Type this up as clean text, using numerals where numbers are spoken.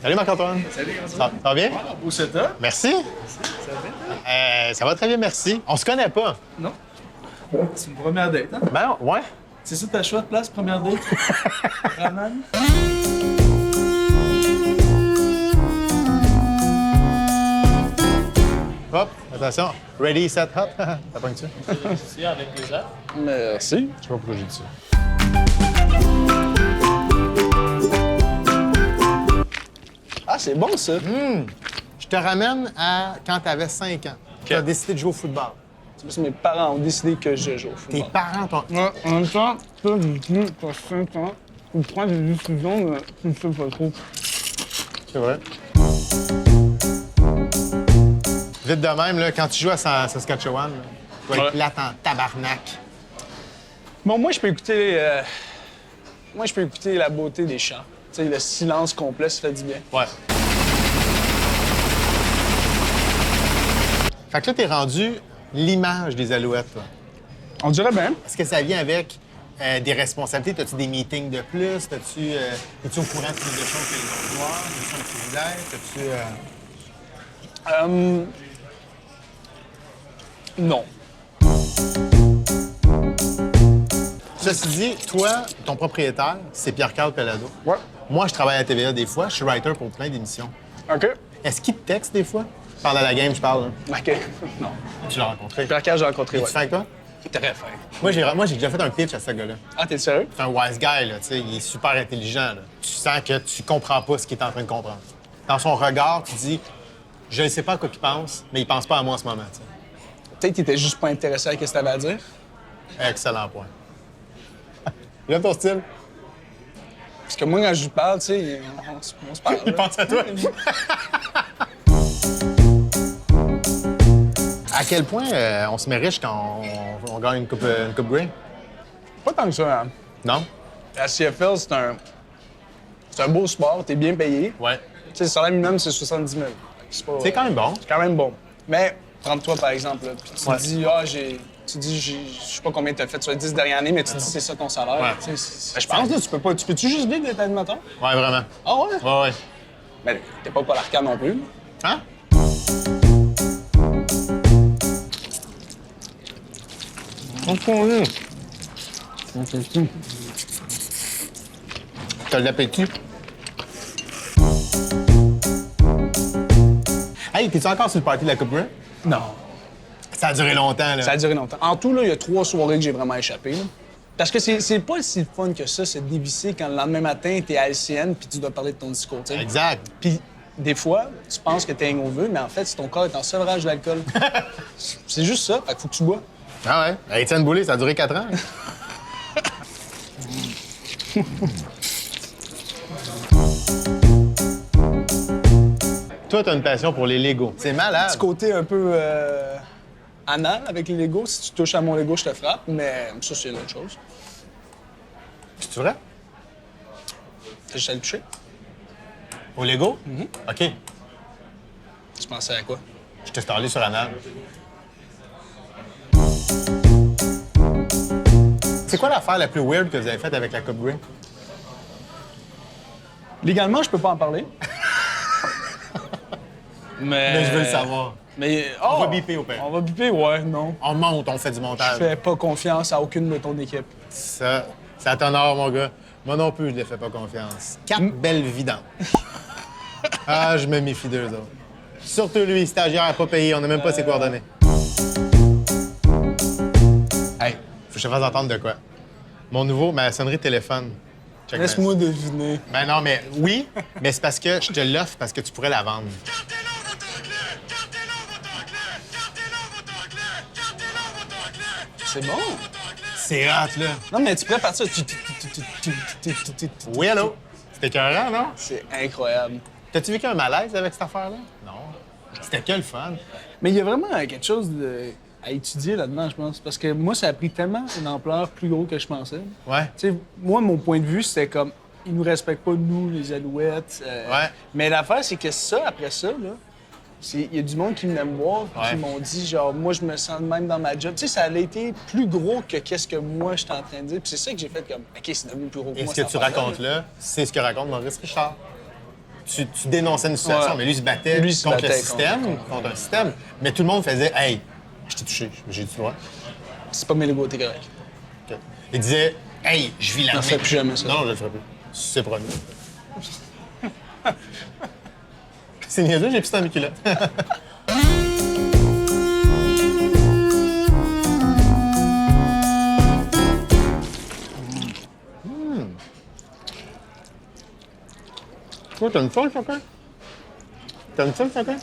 Salut Marc-Antoine. Salut, comment Ça va bien? Ah, beau setup. Merci. Ça va bien? Ça va très bien, merci. On se connaît pas. Non. C'est une première date, hein? Ben, ouais. C'est ça ta choix de place, première date? Vraiment? Hop, attention. Ready, set, hop. T'as pas tu Si, avec plaisir. Merci. Je sais pas pourquoi j'ai dit ça. Ah, c'est bon, ça. Je te ramène à quand t'avais 5 ans. Tu as décidé de jouer au football. C'est parce que mes parents ont décidé que je joue au Tes football. parents t'ont... Ouais, en même temps, toi, du coup, t'as 5 ans, tu prends des décisions, mais tu ne sais pas trop. C'est vrai. Vite de même, là, quand tu joues à Saskatchewan, là, tu vas être Ouais. plate en tabarnak. Bon, moi, je peux écouter... Moi, je peux écouter la beauté des chants. Tu sais, le silence complet, ça fait du bien. Ouais. Fait que là, t'es rendu l'image des Alouettes, toi. On dirait bien. Est-ce que ça vient avec des responsabilités? As-tu des meetings de plus? Es-tu au courant de plus de choses que les autres joueurs? As-tu un privilège? Non. Ceci dit, toi, ton propriétaire, c'est Pierre-Carl Pellado. Ouais. Moi, je travaille à la TVA des fois. Je suis writer pour plein d'émissions. OK. Est-ce qu'il te texte des fois? Parle à la game, je parle. Là. OK. Non. Tu l'as rencontré. Pierre-Carl, j'ai rencontré, Tu ouais. fais avec toi? Très fin. Moi, j'ai déjà fait un pitch à ce gars-là. Ah, t'es sérieux? C'est un wise guy, là, tu sais, il est super intelligent. Là. Tu sens que tu comprends pas ce qu'il est en train de comprendre. Dans son regard, tu dis, je ne sais pas à quoi il pense, mais il pense pas à moi en ce moment. Tu sais. Peut-être qu'il était juste pas intéressé à ce que t'avais à dire. Excellent point. J'aime ton style. Parce que moi, quand je lui parle, tu sais, on se parle. Il pense à toi. À quel point on se met riche quand on gagne une coupe Grey? Pas tant que ça, hein. Non? La CFL, c'est un beau sport, t'es bien payé. Ouais. Tu sais, le salaire minimum, c'est 70 000. C'est quand même bon. C'est quand même bon. Mais, prends-toi, par exemple, là, puis tu Ouais. dis, je sais pas combien t'as fait sur les 10 dernières années, mais tu dis, c'est ça ton salaire. Ouais. Tu sais, je pense, là, tu peux-tu juste vivre d'être animateur? Ouais, vraiment. Ah ouais? Ouais, ouais. Mais t'es pas Paul Arcand non plus. Hein? T'as de l'appétit? Hey, t'es-tu encore sur le party de la Coupe Grey? Non. Ça a duré longtemps, là. Ça a duré longtemps. En tout, là, il y a 3 soirées que j'ai vraiment échappé. Là. Parce que c'est pas si fun que ça, se dévisser quand le lendemain matin, t'es à LCN puis tu dois parler de ton discours, tu sais. Exact. Puis des fois, tu penses que t'es hangover, mais en fait, c'est ton corps est en sevrage d'alcool. C'est juste ça, fait qu'il faut que tu bois. Ah ouais? Hey, Étienne Boulay, ça a duré 4 ans. Toi, t'as une passion pour les Legos. C'est malade. Petit côté un peu anal avec les Legos. Si tu touches à mon Lego, je te frappe, mais ça, c'est l'autre chose. C'est vrai? T'as juste à le toucher. Au Lego? OK. Tu pensais à quoi? Je t'ai installé sur Anal. C'est quoi l'affaire la plus weird que vous avez faite avec la Coupe Grey? Légalement, je peux pas en parler. Mais je veux le savoir. Mais, On va biper au pire. On va biper, ouais, non. On monte, on fait du Je montage. fais pas confiance à aucune de ton équipe. Ça t'honore, mon gars. Moi non plus, je ne les fais pas confiance. 4 belles vidanges. Ah, je me méfie d'eux autres. Surtout lui, stagiaire, pas payé, on n'a même pas ses coordonnées. Hey, faut que je te fasse entendre de quoi. Mon nouveau, ma sonnerie de téléphone. Check Laisse-moi deviner. Ben non, mais oui, mais c'est parce que je te l'offre parce que tu pourrais la vendre. C'est bon. C'est hot, là. Non, mais tu pourrais partir. Oui, allô? C'était écœurant, non? C'est incroyable. T'as-tu vécu un malaise avec cette affaire-là? Non. C'était que le fun. Mais il y a vraiment quelque chose à étudier là-dedans, je pense. Parce que moi, ça a pris tellement une ampleur plus gros que je pensais. Ouais. Tu sais, moi, mon point de vue, c'était comme, ils nous respectent pas, nous, les Alouettes. Ouais. Mais l'affaire, c'est que ça, après ça, là, il y a du monde qui venait me voir Ouais. qui m'ont dit, genre, moi, je me sens de même dans ma job. Tu sais, ça a été plus gros que qu'est-ce que moi, j'étais en train de dire. Puis c'est ça que j'ai fait comme, OK, c'est devenu plus gros que Et moi. ce que cette tu affaire-là, racontes là, c'est ce que raconte Maurice Richard. tu dénonçais une situation, Ouais. mais lui, il se battait Lui, il se contre battait le système, contre un système. Mais tout le monde faisait « Hey, je t'ai touché, j'ai du droit. C'est pas mes Lego, t'es correct. » Il disait « Hey, je vis la Je main. » ferai plus jamais ça. Non, je le ferai plus. C'est promis. C'est niaiseux, j'ai pissé dans mes culottes. Toi, t'aimes ça, le chocolat? T'aimes ça, le chocolat?